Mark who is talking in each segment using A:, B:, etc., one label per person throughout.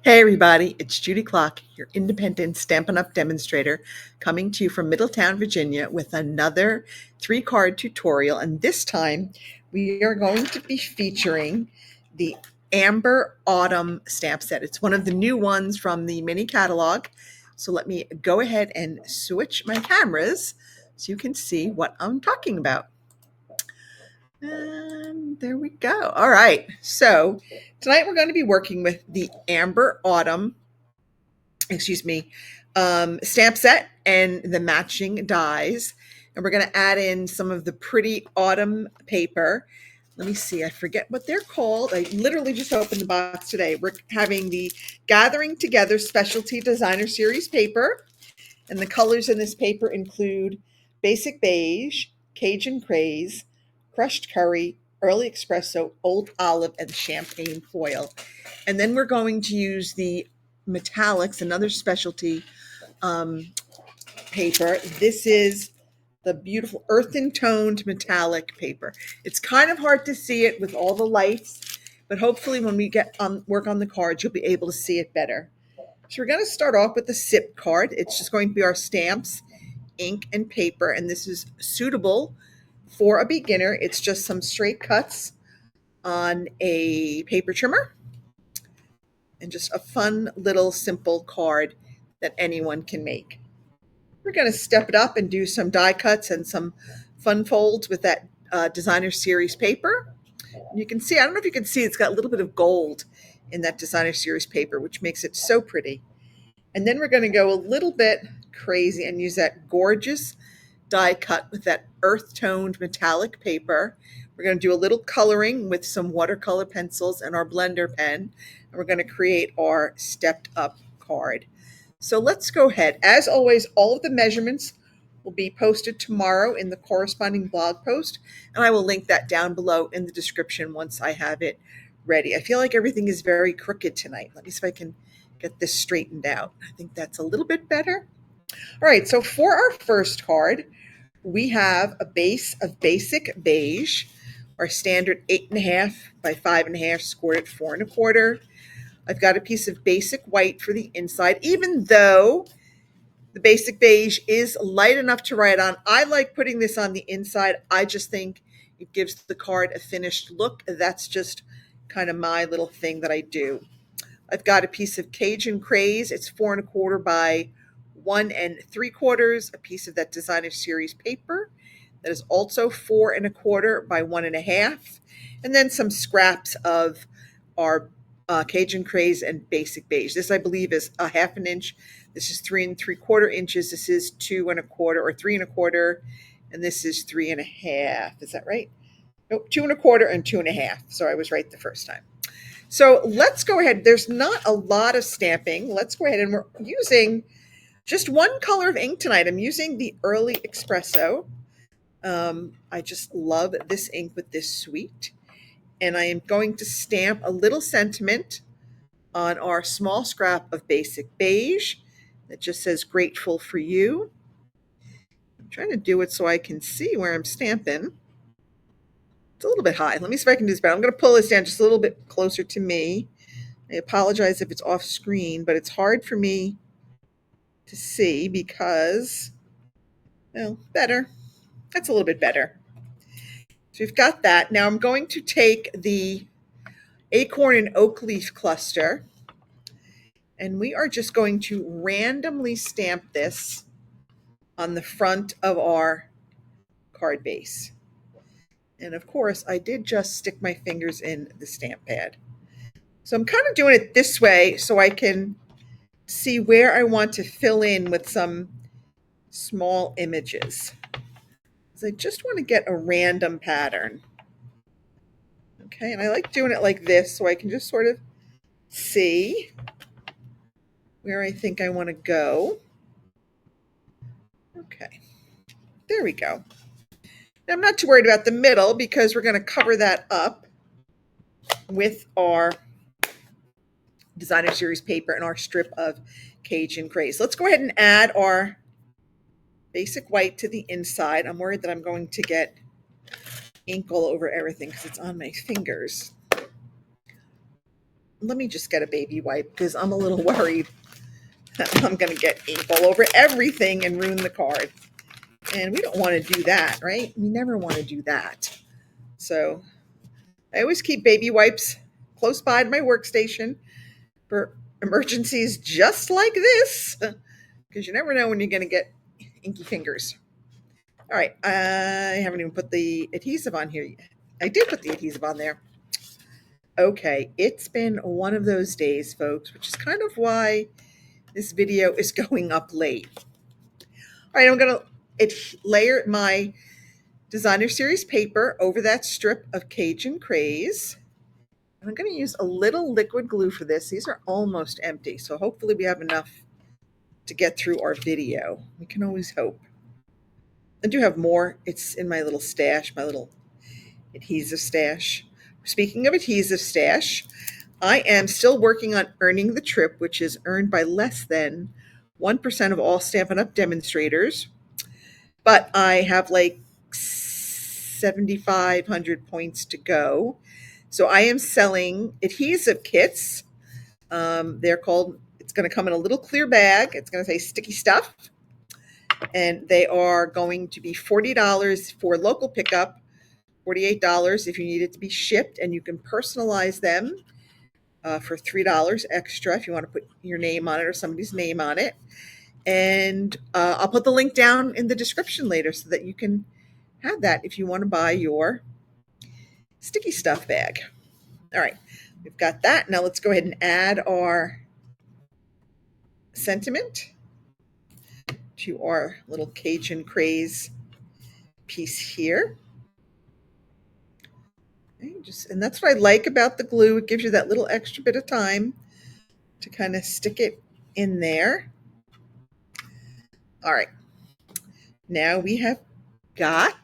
A: Hey everybody, it's Judy Clock, your independent Stampin' Up! Demonstrator, coming to you from Middletown, Virginia with another 3-card tutorial. And this time we are going to be featuring the Amber Autumn stamp set. It's one of the new ones from the mini catalog. So let me go ahead and switch my cameras so you can see what I'm talking about. And there we go. All right. So tonight we're going to be working with the Amber Autumn stamp set and the matching dies. And we're going to add in some of the pretty autumn paper. Let me see, I forget what they're called. I literally just opened the box today. We're having the Gathering Together Specialty Designer Series paper. And the colors in this paper include Basic Beige, Cajun Craze, Crushed Curry, Early Espresso, Old Olive, and Champagne Foil. And then we're going to use the metallics, another specialty paper. This is the beautiful earthen toned metallic paper. It's kind of hard to see it with all the lights, but hopefully when we get work on the cards, you'll be able to see it better. So we're going to start off with the SIP card. It's just going to be our stamps, ink, and paper, and this is suitable for a beginner. It's just some straight cuts on a paper trimmer and just a fun little simple card that anyone can make. We're going to step it up and do some die cuts and some fun folds with that designer series paper. And you can see, I don't know if you can see, it's got a little bit of gold in that designer series paper, which makes it so pretty. And then we're going to go a little bit crazy and use that gorgeous die cut with that earth-toned metallic paper. We're going to do a little coloring with some watercolor pencils and our blender pen. And we're going to create our stepped up card. So let's go ahead. As always, all of the measurements will be posted tomorrow in the corresponding blog post. And I will link that down below in the description once I have it ready. I feel like everything is very crooked tonight. Let me see if I can get this straightened out. I think that's a little bit better. All right, so for our first card, we have a base of Basic Beige, our standard 8.5 by 5.5, scored at 4 1/4. I've got a piece of Basic White for the inside, even though the Basic Beige is light enough to write on. I like putting this on the inside. I just think it gives the card a finished look. That's just kind of my little thing that I do. I've got a piece of Cajun Craze. It's 4 1/4 by 1 3/4, a piece of that designer series paper that is also 4 1/4 by 1.5, and then some scraps of our Cajun Craze and Basic Beige. This, I believe, is a 1/2 inch. This is 3 3/4 inches. This is 2 1/4 or 3 1/4, and this is 3.5. Is that right? Nope, 2 1/4 and 2.5. So I was right the first time. So let's go ahead. There's not a lot of stamping. Let's go ahead, and we're using just one color of ink tonight. I'm using the Early Espresso. I just love this ink with this suite. And I am going to stamp a little sentiment on our small scrap of Basic Beige that just says "Grateful for You." I'm trying to do it so I can see where I'm stamping. It's a little bit high. Let me see if I can do this better. I'm going to pull this down just a little bit closer to me. I apologize if it's off screen, but it's hard for me to see because, well, better. That's a little bit better. So we've got that. Now I'm going to take the acorn and oak leaf cluster, and we are just going to randomly stamp this on the front of our card base. And of course, I did just stick my fingers in the stamp pad. So I'm kind of doing it this way so I can see where I want to fill in with some small images. So I just want to get a random pattern. Okay, and I like doing it like this so I can just sort of see where I think I want to go. Okay, there we go. Now I'm not too worried about the middle because we're going to cover that up with our designer series paper and our strip of Cajun Craze. Let's go ahead and add our Basic White to the inside. I'm worried that I'm going to get ink all over everything because it's on my fingers. let me just get a baby wipe because I'm a little worried I'm going to get ink all over everything and ruin the card. And we don't want to do that, right? We never want to do that. So I always keep baby wipes close by to my workstation for emergencies just like this, because you never know when you're going to get inky fingers. All right, I haven't even put the adhesive on here yet. I did put the adhesive on there. Okay, it's been one of those days, folks, which is kind of why this video is going up late. All right, I'm going to layer my designer series paper over that strip of Cajun Craze. And I'm going to use a little liquid glue for this. These are almost empty, so hopefully we have enough to get through our video. We can always hope. I do have more. It's in my little stash, my little adhesive stash. Speaking of adhesive stash, I am still working on earning the trip, which is earned by less than 1% of all Stampin' Up! Demonstrators. But I have like 7,500 points to go. So I am selling adhesive kits. They're called, it's going to come in a little clear bag. It's going to say sticky stuff. And they are going to be $40 for local pickup, $48 if you need it to be shipped, and you can personalize them for $3 extra if you want to put your name on it or somebody's name on it. And I'll put the link down in the description later so that you can have that if you want to buy your sticky stuff bag. All right, we've got that. Now let's go ahead and add our sentiment to our little Cajun Craze piece here. Okay, and that's what I like about the glue. It gives you that little extra bit of time to kind of stick it in there. All right, now we have got,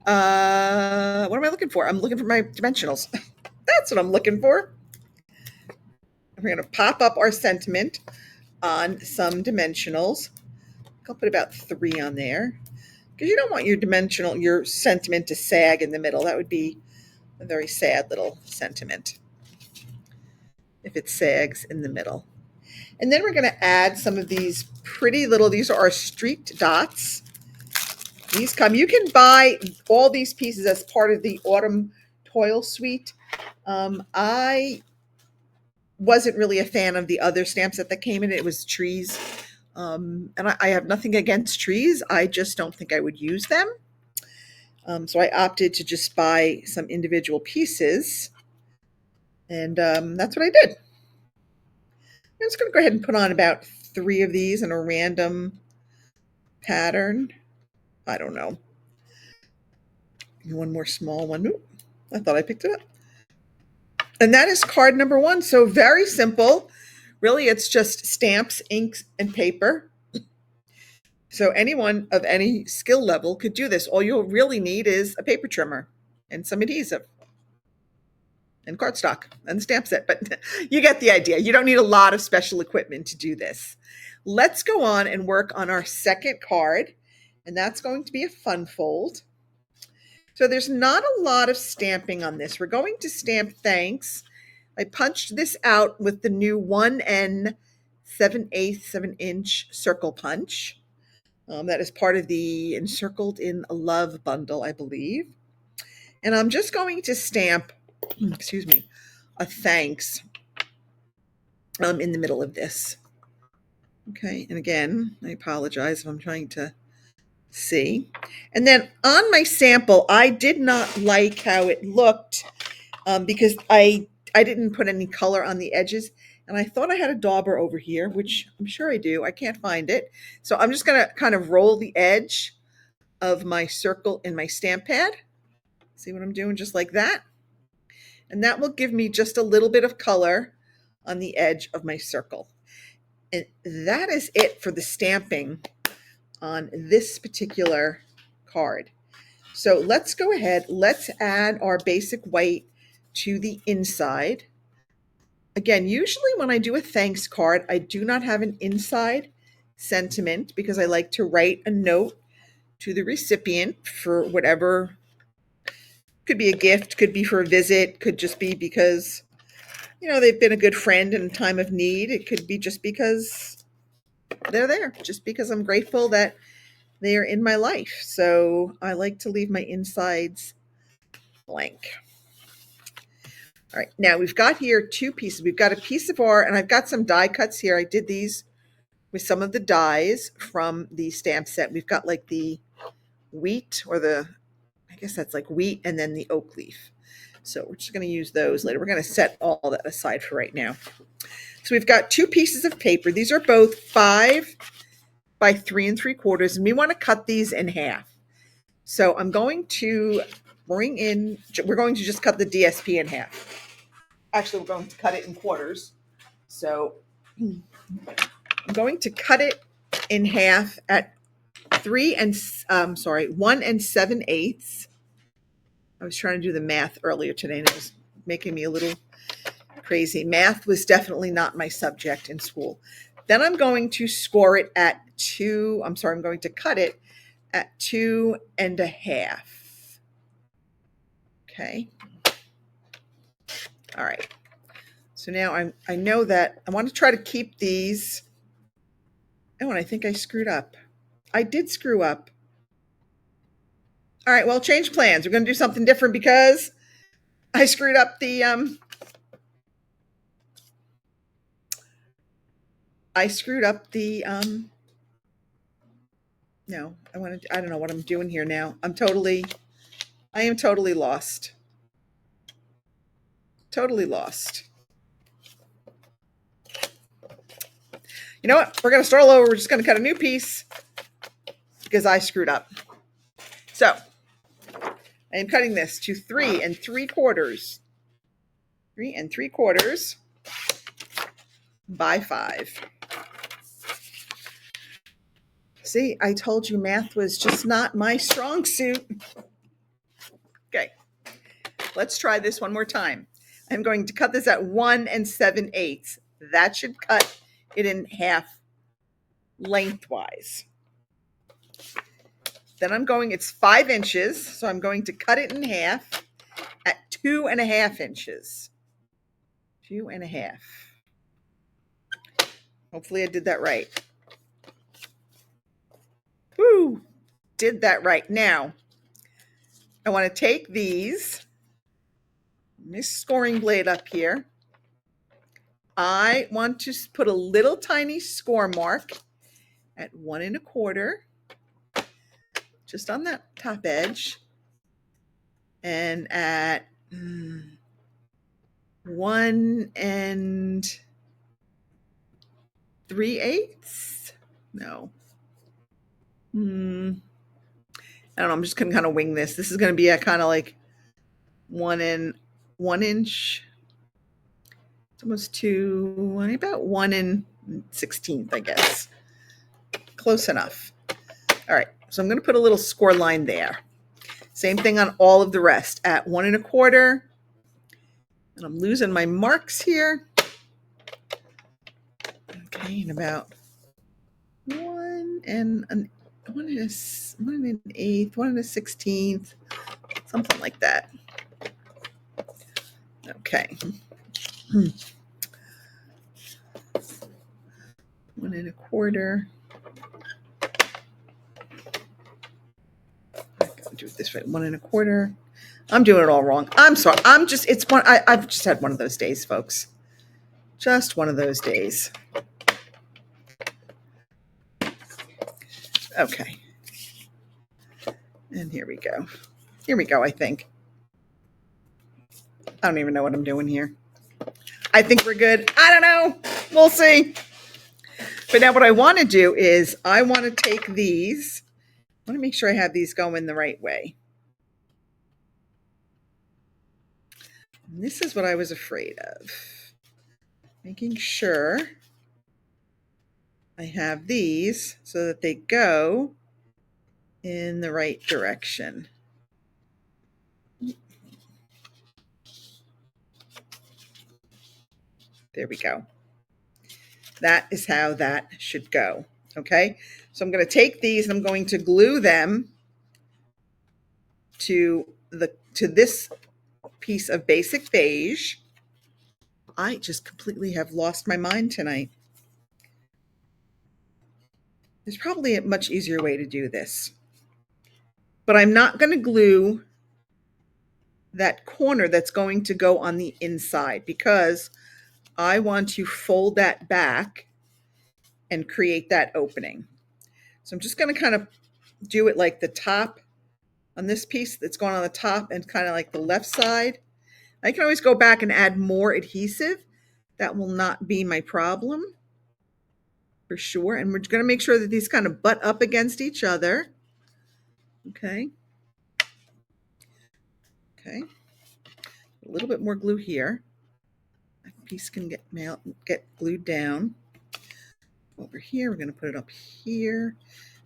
A: what am I looking for? I'm looking for my dimensionals. That's what I'm looking for. We're going to pop up our sentiment on some dimensionals. I'll put about 3 on there because you don't want your sentiment to sag in the middle. That would be a very sad little sentiment if it sags in the middle. And then we're going to add some of these pretty little, these are our streaked dots. These come, you can buy all these pieces as part of the Autumn Toil Suite. I wasn't really a fan of the other stamp set that came in. It was trees. And I have nothing against trees. I just don't think I would use them. So I opted to just buy some individual pieces. And that's what I did. I'm just going to go ahead and put on about 3 of these in a random pattern. I don't know. One more small one. Ooh, I thought I picked it up. And that is card number 1. So very simple. Really, it's just stamps, inks, and paper. So anyone of any skill level could do this. All you'll really need is a paper trimmer and some adhesive and cardstock and the stamp set. But you get the idea. You don't need a lot of special equipment to do this. Let's go on and work on our second card. And that's going to be a fun fold. So there's not a lot of stamping on this. We're going to stamp thanks. I punched this out with the new 1N 7/8 circle punch. That is part of the Encircled in Love bundle, I believe. And I'm just going to stamp, excuse me, a thanks in the middle of this. Okay, and again, I apologize if I'm trying to see. And then on my sample, I did not like how it looked because I didn't put any color on the edges. And I thought I had a dauber over here, which I'm sure I do. I can't find it. So I'm just going to kind of roll the edge of my circle in my stamp pad. See what I'm doing? Just like that. And that will give me just a little bit of color on the edge of my circle. And that is it for the stamping on this particular card. So let's go ahead. Let's add our basic white to the inside. Again, usually when I do a thanks card, I do not have an inside sentiment because I like to write a note to the recipient for whatever Could be a gift, could be for a visit, could just be because, they've been a good friend in a time of need. It could be just because they're there, just because I'm grateful that they are in my life. So I like to leave my insides blank. All right, now we've got here two pieces. We've got a piece of art, and I've got some die cuts here. I did these with some of the dies from the stamp set. We've got like the wheat, I guess that's like wheat, and then the oak leaf. So we're just going to use those later. We're going to set all that aside for right now. So we've got two pieces of paper. These are both 5 by 3 3/4, and we want to cut these in half. So I'm going to we're going to just cut the DSP in half. Actually, we're going to cut it in quarters. So I'm going to cut it in half at 1 7/8. I was trying to do the math earlier today, and it was making me a little crazy. Math was definitely not my subject in school. Then I'm going to score it at I'm going to cut it at 2 1/2. Okay. All right. So now I know that I want to try to keep these. Oh, and I think I screwed up. I did screw up. All right, well, change plans. We're going to do something different because I screwed up the no, I don't know what I'm doing here now. I am totally lost. Totally lost. You know what? We're going to start all over. We're just going to cut a new piece because I screwed up. So I am cutting this to 3 3/4. 3 3/4 by 5. See, I told you math was just not my strong suit. Okay, let's try this one more time. I'm going to cut this at 1 7/8. That should cut it in half lengthwise. Then it's 5 inches, so I'm going to cut it in half at 2 1/2 inches. 2 1/2. Hopefully I did that right. Woo! Did that right. Now, I want to take this scoring blade up here. I want to put a little tiny score mark at 1 1/4, just on that top edge, and at 1 3/8. No. I don't know. I'm just going to kind of wing this. This is going to be a kind of like 1 inch. It's almost about 1 1/16, I guess. Close enough. All right. So I'm going to put a little score line there. Same thing on all of the rest at 1 1/4. And I'm losing my marks here. Okay, and about 1 1/8, 1 1/16, something like that. Okay. 1 1/4. I gotta do it this way. 1 1/4. I'm doing it all wrong. I'm sorry. I've just had one of those days, folks. Just one of those days. Okay. And here we go. Here we go, I think. I don't even know what I'm doing here. I think we're good. I don't know. We'll see. But now what I want to do is I want to take these. I want to make sure I have these going the right way. And this is what I was afraid of. Making sure I have these so that they go in the right direction. There we go. That is how that should go. Okay, so I'm going to take these and I'm going to glue them to to this piece of basic beige. I just completely have lost my mind tonight. There's probably a much easier way to do this. But I'm not going to glue that corner that's going to go on the inside because I want to fold that back and create that opening. So I'm just going to kind of do it like the top on this piece that's going on the top and kind of like the left side. I can always go back and add more adhesive. That will not be my problem for sure. And we're going to make sure that these kind of butt up against each other. Okay. Okay. A little bit more glue here. That piece can get glued down. Over here, we're going to put it up here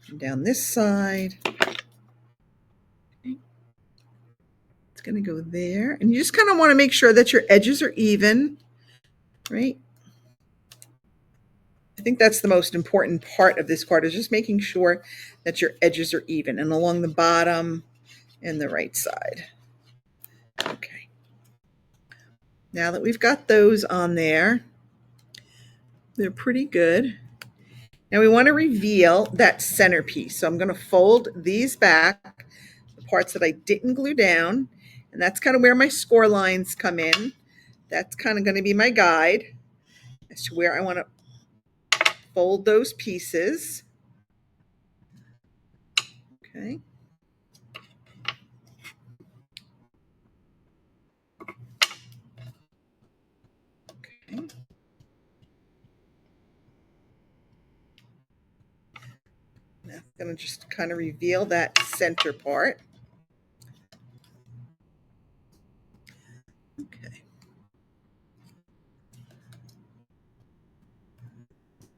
A: and down this side. Okay. It's going to go there. And you just kind of want to make sure that your edges are even, right? I think that's the most important part of this card is just making sure that your edges are even and along the bottom and the right side. Okay. Now that we've got those on there, they're pretty good. Now we want to reveal that centerpiece. So I'm going to fold these back, the parts that I didn't glue down, and that's kind of where my score lines come in. That's kind of going to be my guide as to where I want to fold those pieces. Okay. Okay. Now I'm going to just kind of reveal that center part. Okay.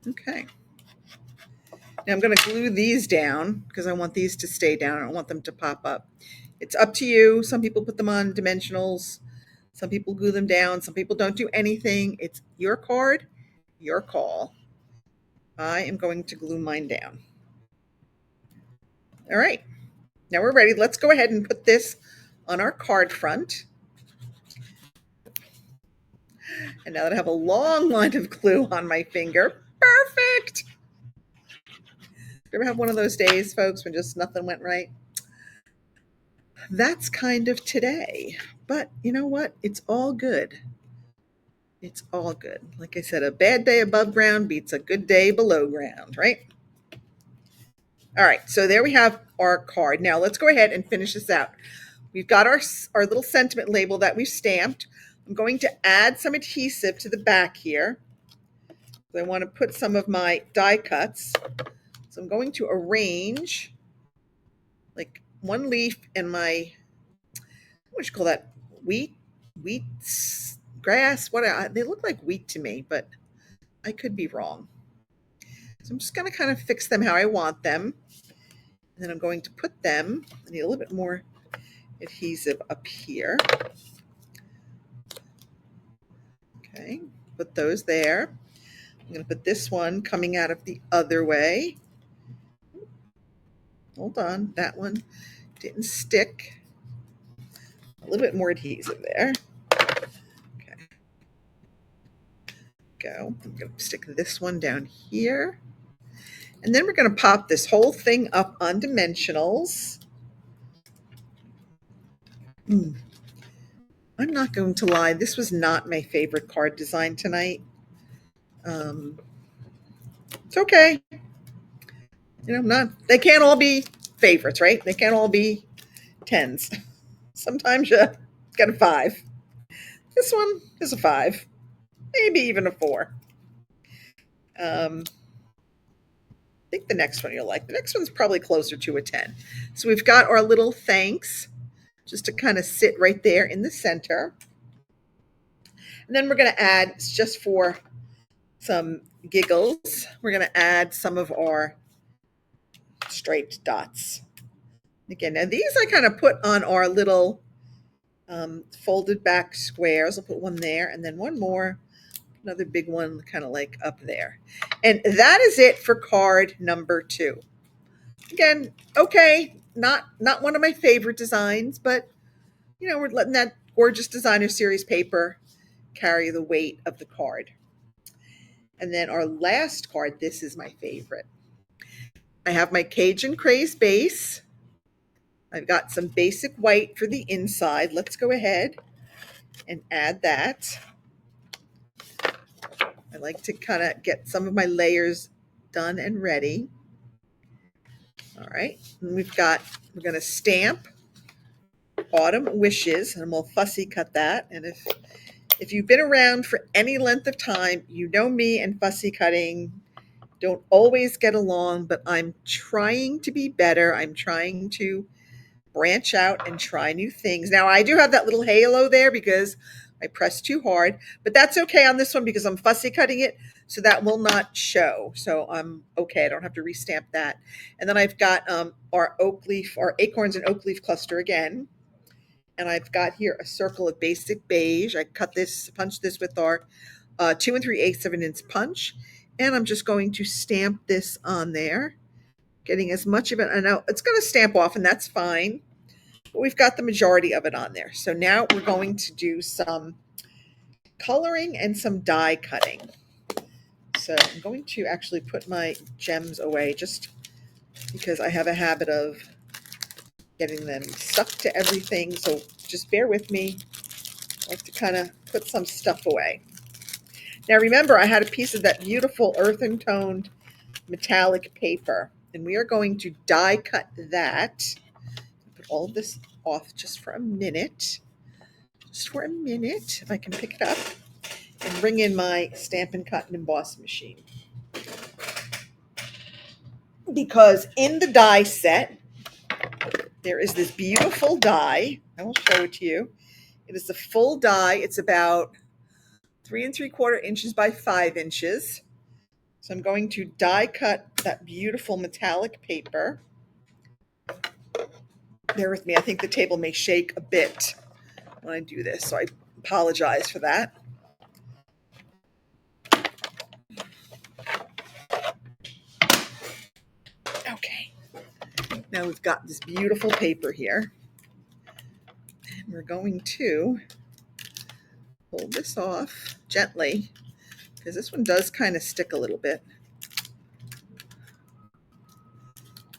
A: Okay. Now I'm going to glue these down because I want these to stay down. I don't want them to pop up. It's up to you. Some people put them on dimensionals. Some people glue them down. Some people don't do anything. It's your card, your call. I am going to glue mine down. All right. Now we're ready. Let's go ahead and put this on our card front. And now that I have a long line of glue on my finger, perfect. You ever have one of those days, folks, when just nothing went right? That's kind of today. But you know what? It's all good. It's all good. Like I said, a bad day above ground beats a good day below ground, right? All right, so there we have our card. Now let's go ahead and finish this out. We've got our little sentiment label that we've stamped. I'm going to add some adhesive to the back here. I want to put some of my die cuts. So I'm going to arrange like one leaf in my, what you call that, wheat grass? They look like wheat to me, but I could be wrong. So I'm just going to kind of fix them how I want them. And then I'm going to put them, I need a little bit more adhesive up here. Okay, put those there. I'm going to put this one coming out of the other way. Hold on, that one didn't stick. A little bit more adhesive there. Okay. Go. I'm going to stick this one down here. And then we're going to pop this whole thing up on dimensionals. I'm not going to lie, this was not my favorite card design tonight. It's okay. You know, they can't all be favorites, right? They can't all be 10s. Sometimes you get a 5. This one is a 5, maybe even a 4. I think the next one you'll like. The next one's probably closer to a 10. So we've got our little thanks just to kind of sit right there in the center. And then we're going to add, just for some giggles, we're going to add some of our striped dots. Again, now these I kind of put on our little folded back squares. I'll put one there and then one more, another big one kind of like up there. And that is it for card number 2. Again, okay, not one of my favorite designs, but we're letting that gorgeous designer series paper carry the weight of the card. And then our last card, this is my favorite. I have my Cajun Craze base. I've got some basic white for the inside. Let's go ahead and add that. I like to kind of get some of my layers done and ready. All right, and we're going to stamp Autumn Wishes, and we'll fussy cut that. And if you've been around for any length of time, you know me and fussy cutting don't always get along, but I'm trying to be better. I'm trying to branch out and try new things. Now, I do have that little halo there because I pressed too hard, but that's okay on this one because I'm fussy cutting it, so that will not show. So I'm okay. I don't have to restamp that. And then I've got our acorns and oak leaf cluster again. And I've got here a circle of basic beige. I punched this with our 2 3/8 of an inch punch. And I'm just going to stamp this on there, getting as much of it. I know it's going to stamp off, and that's fine. But we've got the majority of it on there. So now we're going to do some coloring and some die cutting. So I'm going to actually put my gems away just because I have a habit of getting them stuck to everything. So just bear with me. I like to kind of put some stuff away. Now remember, I had a piece of that beautiful earthen toned metallic paper, and we are going to die cut that. Put all of this off just for a minute. Just for a minute, if I can pick it up, and bring in my Stampin' Cut and Emboss machine. Because in the die set, there is this beautiful die. I will show it to you. It is a full die. It's about 3 3/4 inches by 5 inches. So I'm going to die cut that beautiful metallic paper. Bear with me. I think the table may shake a bit when I do this, so I apologize for that. Okay. Now we've got this beautiful paper here. And we're going to pull this off gently, because this one does kind of stick a little bit.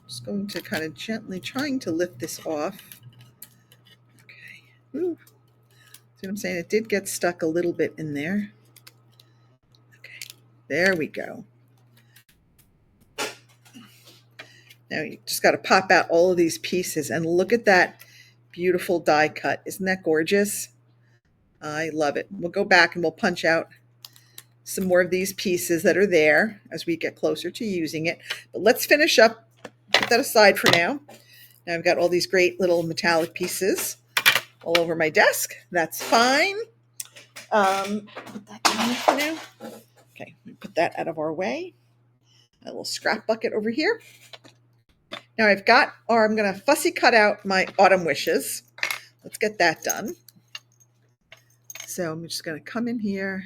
A: Just going to kind of gently trying to lift this off. Okay. Ooh. See what I'm saying? It did get stuck a little bit in there. Okay. There we go. Now you just got to pop out all of these pieces and look at that beautiful die cut. Isn't that gorgeous? I love it. We'll go back and we'll punch out some more of these pieces that are there as we get closer to using it. But let's finish up. Put that aside for now. Now I've got all these great little metallic pieces all over my desk. That's fine. Put that down for now. Okay, put that out of our way. A little scrap bucket over here. Now I'm going to fussy cut out my autumn wishes. Let's get that done. So I'm just going to come in here.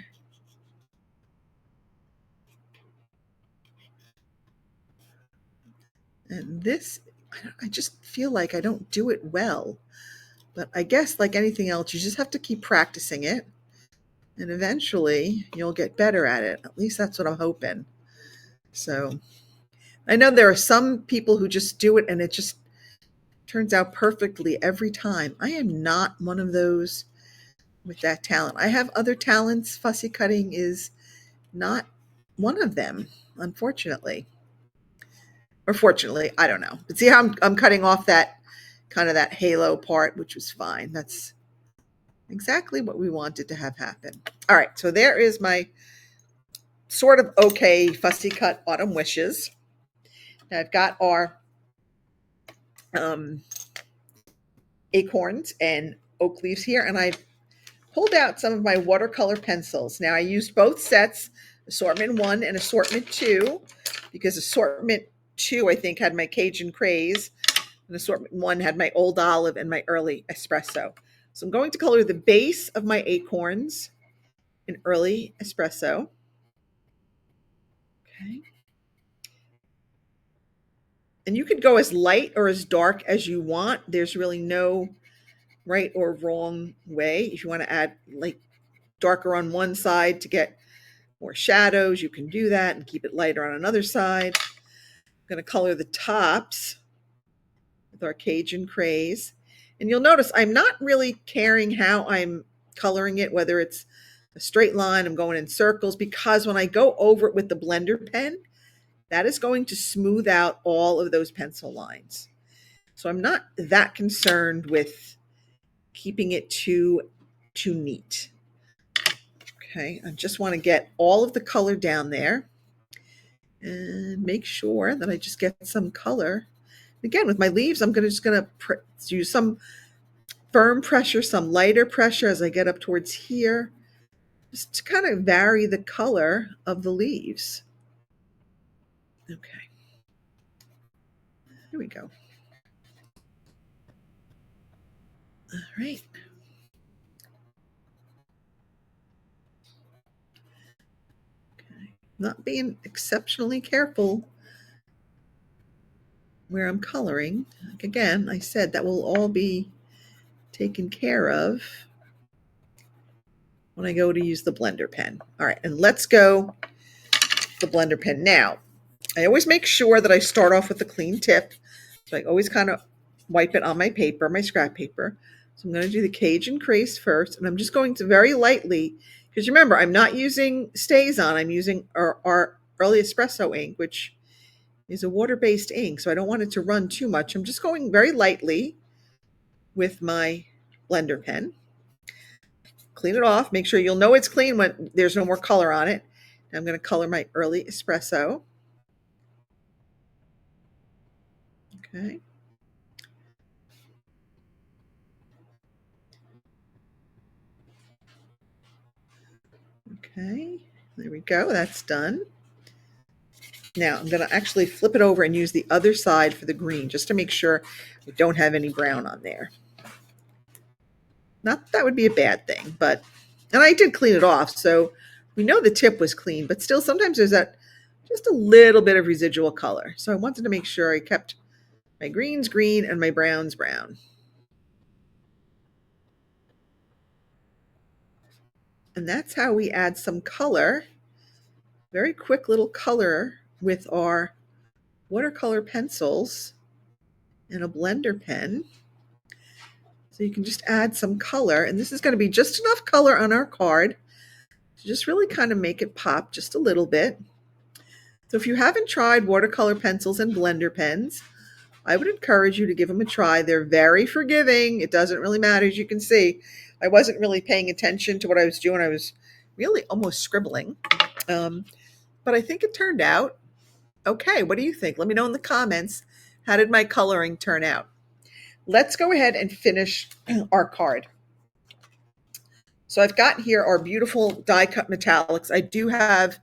A: And this, I just feel like I don't do it well. But I guess like anything else, you just have to keep practicing it. And eventually you'll get better at it. At least that's what I'm hoping. So I know there are some people who just do it and it just turns out perfectly every time. I am not one of those with that talent. I have other talents. Fussy cutting is not one of them, unfortunately. Or fortunately, I don't know. But see how I'm cutting off that kind of that halo part, which was fine. That's exactly what we wanted to have happen. All right, so there is my sort of okay fussy cut autumn wishes. Now I've got our acorns and oak leaves here, and I've pulled out some of my watercolor pencils. Now I used both sets, assortment 1 and assortment 2, because assortment 2 I think had my Cajun Craze, and assortment 1 had my Old Olive and my Early Espresso. So I'm going to color the base of my acorns in Early Espresso. Okay. And you could go as light or as dark as you want. There's really no right or wrong way. If you want to add like darker on one side to get more shadows, you can do that and keep it lighter on another side. I'm going to color the tops with our Cajun Craze. And you'll notice I'm not really caring how I'm coloring it, whether it's a straight line, I'm going in circles, because when I go over it with the blender pen, that is going to smooth out all of those pencil lines. So I'm not that concerned with keeping it too neat. Okay, I just want to get all of the color down there and make sure that I just get some color. Again, with my leaves, I'm just going to use some firm pressure, some lighter pressure as I get up towards here, just to kind of vary the color of the leaves. Okay, here we go. All right. Okay. Not being exceptionally careful where I'm coloring. Like again, I said that will all be taken care of when I go to use the blender pen. All right, and let's go the blender pen. Now, I always make sure that I start off with a clean tip. So I always kind of wipe it on my paper, my scrap paper. So I'm going to do the Cajun Craze first, and I'm just going to very lightly, because remember, I'm not using StazOn, I'm using our Early Espresso ink, which is a water-based ink, so I don't want it to run too much. I'm just going very lightly with my blender pen. Clean it off. Make sure you'll know it's clean when there's no more color on it. I'm going to color my Early Espresso. Okay. Okay, there we go. That's done. Now I'm going to actually flip it over and use the other side for the green, just to make sure we don't have any brown on there. Not that, that would be a bad thing, but, and I did clean it off, so we know the tip was clean, but still sometimes there's that just a little bit of residual color. So I wanted to make sure I kept my greens green and my browns brown. And that's how we add some color, very quick little color with our watercolor pencils and a blender pen. So you can just add some color, and this is going to be just enough color on our card to just really kind of make it pop just a little bit. So if you haven't tried watercolor pencils and blender pens, I would encourage you to give them a try. They're very forgiving. It doesn't really matter. As you can see, I wasn't really paying attention to what I was doing. I was really almost scribbling. But I think it turned out okay. What do you think? Let me know in the comments. How did my coloring turn out? Let's go ahead and finish our card. So I've got here our beautiful die cut metallics. I do have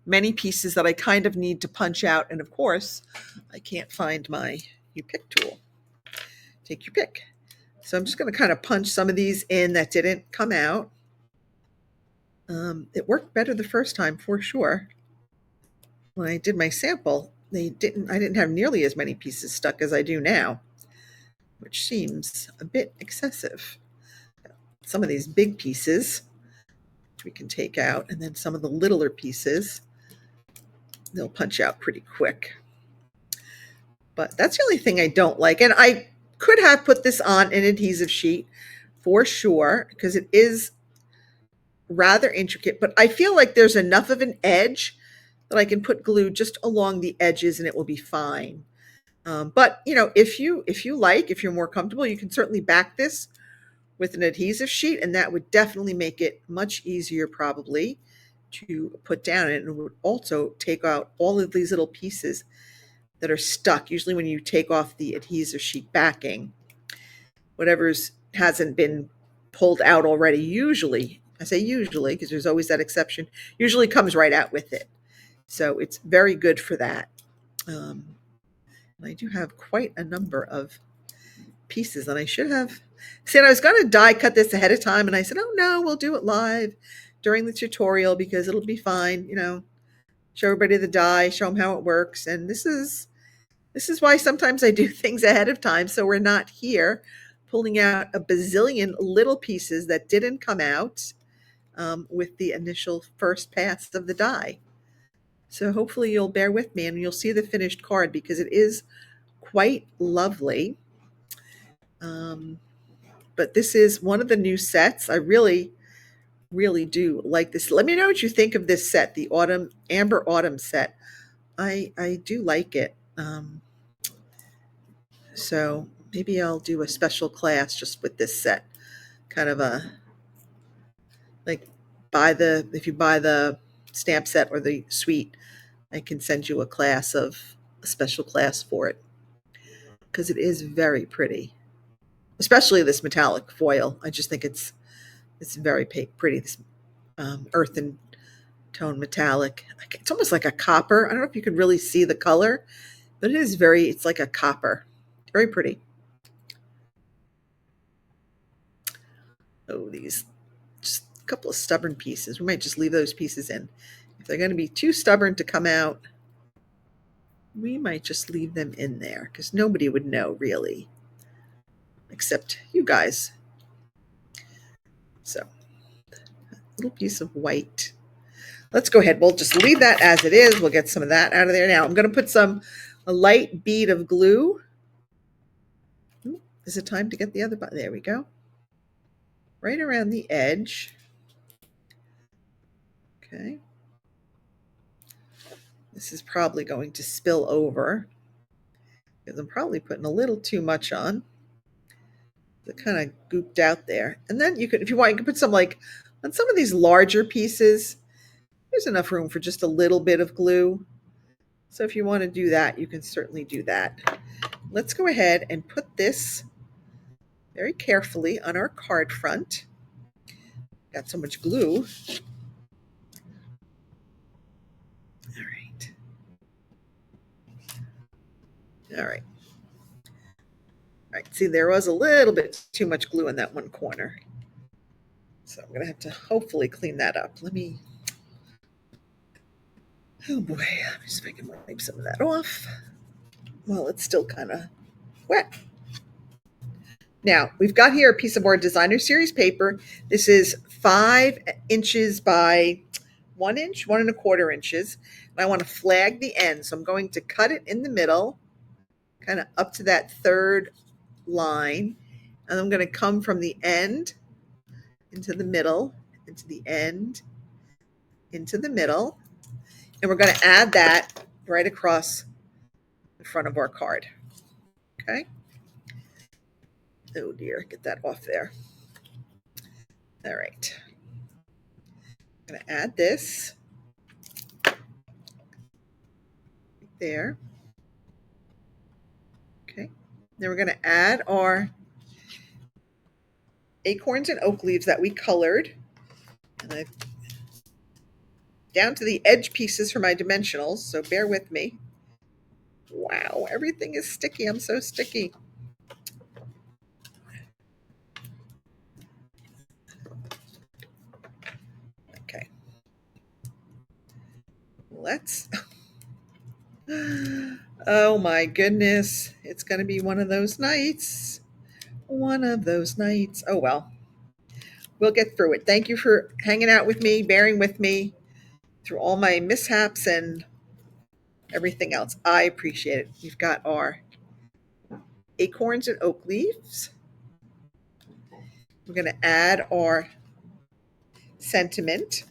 A: many pieces that I kind of need to punch out. And of course, I can't find my you pick tool. Take your pick. So I'm just going to kind of punch some of these in that didn't come out. It worked better the first time for sure. When I did my sample, I didn't have nearly as many pieces stuck as I do now, which seems a bit excessive. Some of these big pieces, which we can take out, and then some of the littler pieces, they'll punch out pretty quick. But that's the only thing I don't like. And I could have put this on an adhesive sheet for sure, because it is rather intricate, but I feel like there's enough of an edge that I can put glue just along the edges and it will be fine. But you know, if you're more comfortable, you can certainly back this with an adhesive sheet, and that would definitely make it much easier probably to put down, and it would also take out all of these little pieces that are stuck. Usually when you take off the adhesive sheet backing, whatever's hasn't been pulled out already, usually, I say usually because there's always that exception, usually comes right out with it. So it's very good for that. I do have quite a number of pieces, and I should have said I was going to die cut this ahead of time, and I said, oh no, we'll do it live during the tutorial because it'll be fine, you know, show everybody the die, show them how it works. And this is why sometimes I do things ahead of time, so we're not here pulling out a bazillion little pieces that didn't come out with the initial first pass of the die. So hopefully you'll bear with me and you'll see the finished card because it is quite lovely. But this is one of the new sets. I really, really do like this. Let me know what you think of this set, the Amber Autumn set. I do like it. So maybe I'll do a special class just with this set. Kind of a, like, if you buy the stamp set or the suite, I can send you a special class for it because it is very pretty, especially this metallic foil. I just think it's very pretty. This earth and tone metallic. It's almost like a copper. I don't know if you can really see the color, but it's like a copper. Very pretty. Oh, these just a couple of stubborn pieces. We might just leave those pieces in. If they're going to be too stubborn to come out, we might just leave them in there because nobody would know really, except you guys. So, a little piece of white. Let's go ahead. We'll just leave that as it is. We'll get some of that out of there now. I'm going to put a light bead of glue. Is it time to get the other button? There we go. Right around the edge. Okay. This is probably going to spill over because I'm probably putting a little too much on. It kind of gooped out there. And then if you want, you can put some, like, on some of these larger pieces, there's enough room for just a little bit of glue. So if you want to do that, you can certainly do that. Let's go ahead and put this very carefully on our card front. Got so much glue. All right. All right. All right. See, there was a little bit too much glue in that one corner. So I'm going to have to hopefully clean that up. Oh boy, let me see if I can wipe some of that off. Well, it's still kind of wet. Now, we've got here a piece of our designer series paper. This is 5 inches by 1 inch, 1¼ inches. And I want to flag the end. So I'm going to cut it in the middle, kind of up to that third line. And I'm going to come from the end into the middle, into the end, into the middle. And we're going to add that right across the front of our card. Okay. Oh dear, get that off there. All right. I'm going to add this right there. Okay. Then we're going to add our acorns and oak leaves that we colored. And I've down to the edge pieces for my dimensionals, so bear with me. Wow, everything is sticky. I'm so sticky. Okay. Let's... Oh my goodness. It's going to be one of those nights. One of those nights. Oh well. We'll get through it. Thank you for hanging out with me, bearing with me through all my mishaps and everything else. I appreciate it. We've got our acorns and oak leaves. We're going to add our sentiment.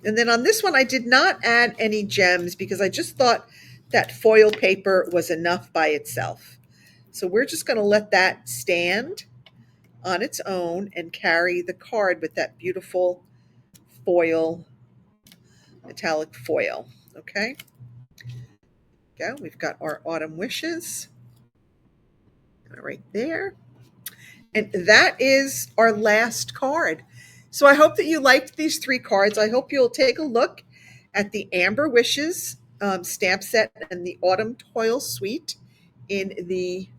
A: And then on this one, I did not add any gems because I just thought that foil paper was enough by itself. So we're just going to let that stand on its own and carry the card with that beautiful foil, metallic foil. Okay. Go. We've got our autumn wishes right there. And that is our last card. So I hope that you liked these 3 cards. I hope you'll take a look at the Amber Wishes stamp set and the Autumn Toil Suite in the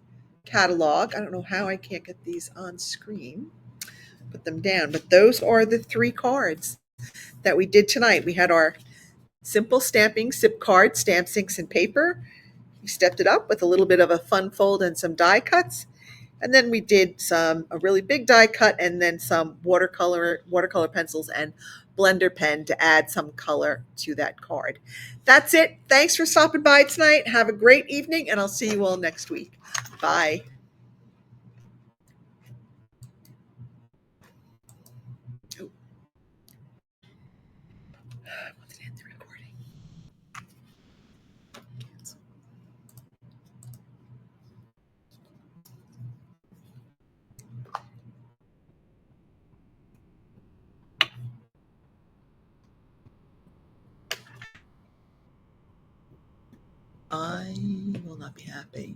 A: catalog. I don't know how I can't get these on screen. Put them down. But those are the 3 cards that we did tonight. We had our simple stamping SIP card, stamps, inks, and paper. We stepped it up with a little bit of a fun fold and some die cuts. And then we did a really big die cut and then some watercolor pencils and blender pen to add some color to that card. That's it. Thanks for stopping by tonight. Have a great evening, and I'll see you all next week. Bye. Oh, I want to end the recording. I will not be happy.